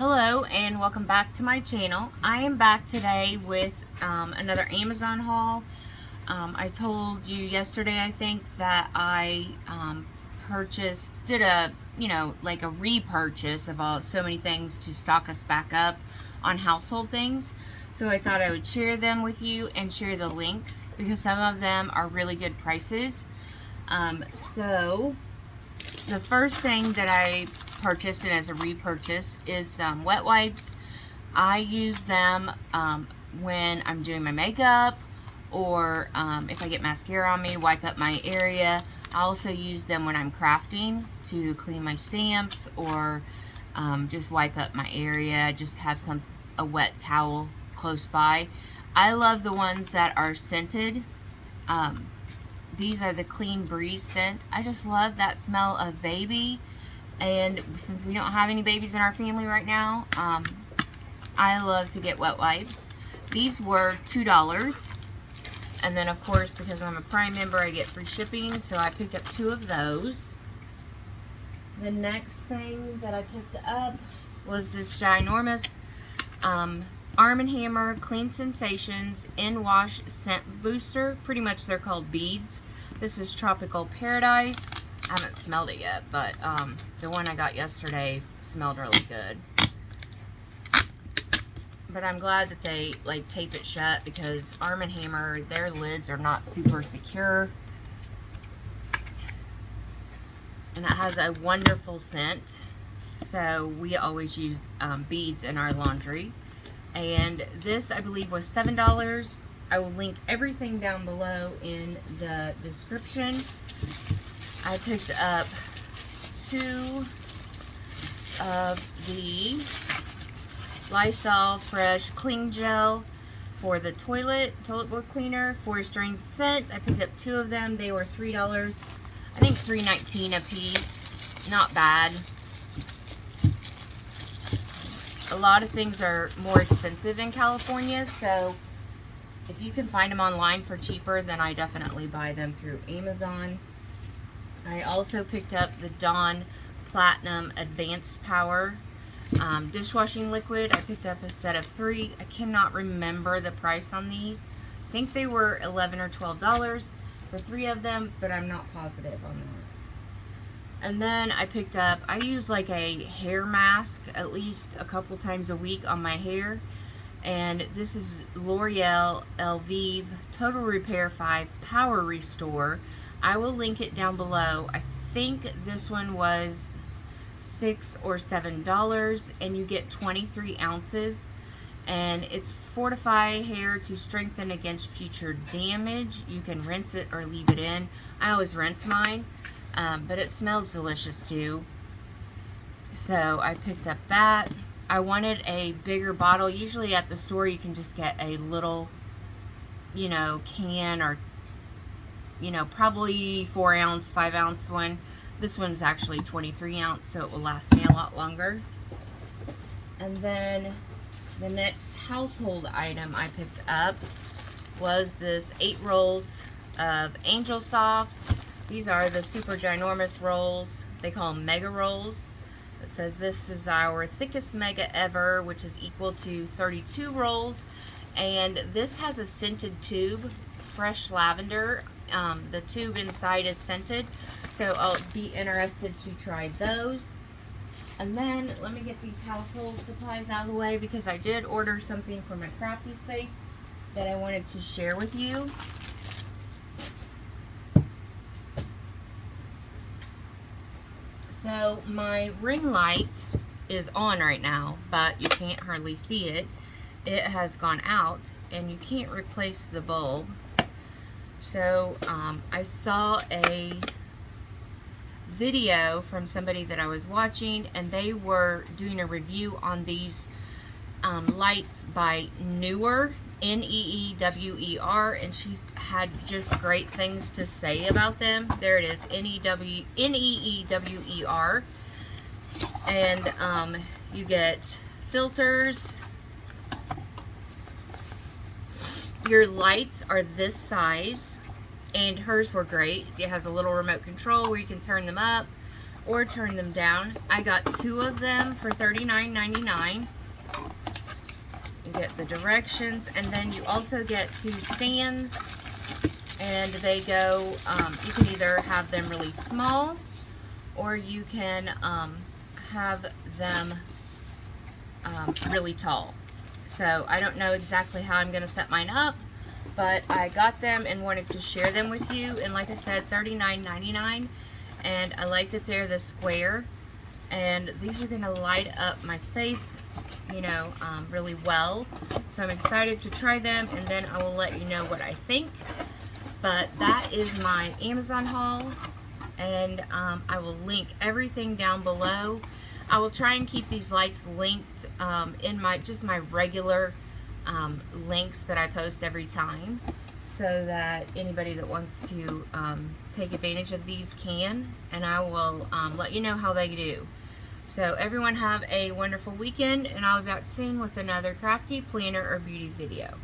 Hello and welcome back to my channel. I am back today with another Amazon haul. I told you yesterday, I think, that I did a, like a repurchase of so many things to stock us back up on household things. So I thought I would share them with you and share the links because some of them are really good prices. So the first thing that I purchased, and as a repurchase, is some wet wipes. I use them when I'm doing my makeup, or if I get mascara on me, wipe up my area. I also use them when I'm crafting to clean my stamps, or just wipe up my area, just have a wet towel close by. I love the ones that are scented. These are the Clean Breeze scent. I just love that smell of baby. And since we don't have any babies in our family right now, I love to get wet wipes. These were $2. And then, of course, because I'm a Prime member, I get free shipping. So I picked up 2 of those. The next thing that I picked up was this ginormous Arm & Hammer Clean Scentsations In-Wash Scent Booster. Pretty much they're called beads. This is Tropical Paradise. I haven't smelled it yet, but the one I got yesterday smelled really good. But I'm glad that they like tape it shut, because Arm & Hammer, their lids are not super secure. And it has a wonderful scent. So we always use beads in our laundry. And this, I believe, was $7. I will link everything down below in the description. I picked up 2 of the Lysol Fresh Clean Gel for the toilet bowl cleaner for a strength scent. I picked up 2 of them. They were $3. I think $3.19 a piece. Not bad. A lot of things are more expensive in California, so if you can find them online for cheaper, then I definitely buy them through Amazon. I also picked up the Dawn Platinum Advanced Power dishwashing liquid. I picked up a set of 3. I cannot remember the price on these. I think they were $11 or $12 for 3 of them, but I'm not positive on that. And then I picked up, I use like a hair mask at least a couple times a week on my hair. And this is LOreal Elvive Total Repair 5 Power Restore. I will link it down below. I think this one was $6 or $7, and you get 23 ounces. And it's fortify hair to strengthen against future damage. You can rinse it or leave it in. I always rinse mine. But it smells delicious too. So I picked up that. I wanted a bigger bottle. Usually at the store you can just get a little, can, or, probably 4 ounce, 5 ounce one. This one's actually 23 ounce, so it will last me a lot longer. And then the next household item I picked up was this 8 rolls of Angel Soft. These are the super ginormous rolls. They call them mega rolls. It says this is our thickest mega ever, which is equal to 32 rolls. And this has a scented tube, Fresh Lavender. The tube inside is scented, so I'll be interested to try those. And then let me get these household supplies out of the way, because I did order something for my crafty space that I wanted to share with you. So my ring light is on right now, but you can't hardly see it. It has gone out, and you can't replace the bulb. So I saw a video from somebody that I was watching, and they were doing a review on these lights by Neewer, Neewer, and she's had just great things to say about them. There it is, Neewer. And you get filters. Your lights are this size, and hers were great. It has a little remote control where you can turn them up, or turn them down. I got 2 of them for $39.99. You get the directions, and then you also get 2 stands, and they go, you can either have them really small, or you can have them really tall. So I don't know exactly how I'm going to set mine up, but I got them and wanted to share them with you. And like I said, $39.99, and I like that they're the square, and these are going to light up my space, you know, really well. So I'm excited to try them, and then I will let you know what I think. But that is my Amazon haul, and I will link everything down below. I will try and keep these lights linked in my regular links that I post every time, so that anybody that wants to take advantage of these can, and I will let you know how they do. So everyone have a wonderful weekend, and I'll be back soon with another crafty, planner, or beauty video.